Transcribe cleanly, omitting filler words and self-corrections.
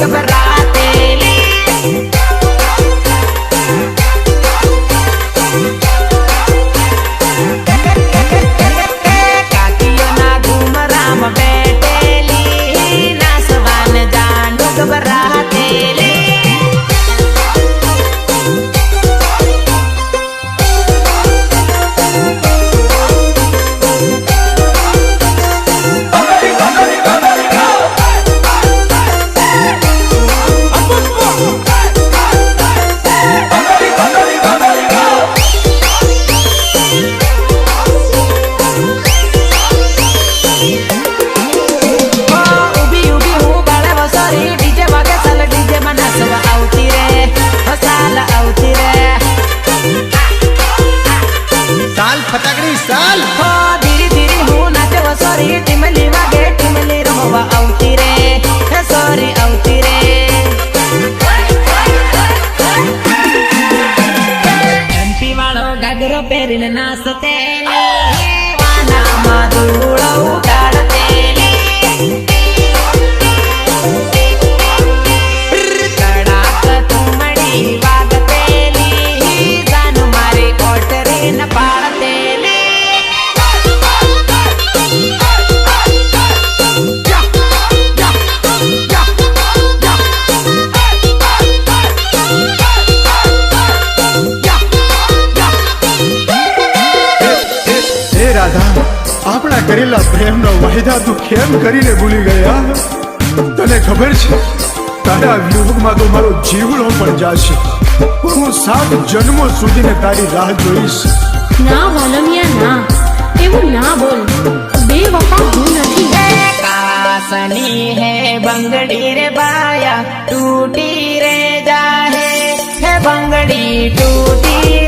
घबरातेली काकियो ना घूमराम बैठेली नासवान जांडू घबरातेली फटाकडी साल हो धीरे धीरे हो नाचव सॉरी टिमली वागे टिमली रमवा आवती रे सॉरी आवती रे एमपी वाळो घागरो पेरीने नाचतेली वाना धूळ उडाडतेली कडाक तुमडी वागतेली जान मारे कोटरीन पाळतेली राधा આપણા કરેલા પ્રેમનો વાયદા તું કેમ કરીને ભૂલી ગયા તને ખબર છે તારા વિયોગમાં તો મારો જીવડો પણ જાશે હું 7 જન્મો સુધીને તારી રાહ જોઈશ ના વાલમિયા ના એવું ના બોલ બેવફા હું નથી कासनी है बंगड़ी रे बाया टूटी रे जाहे है बंगड़ी टूटी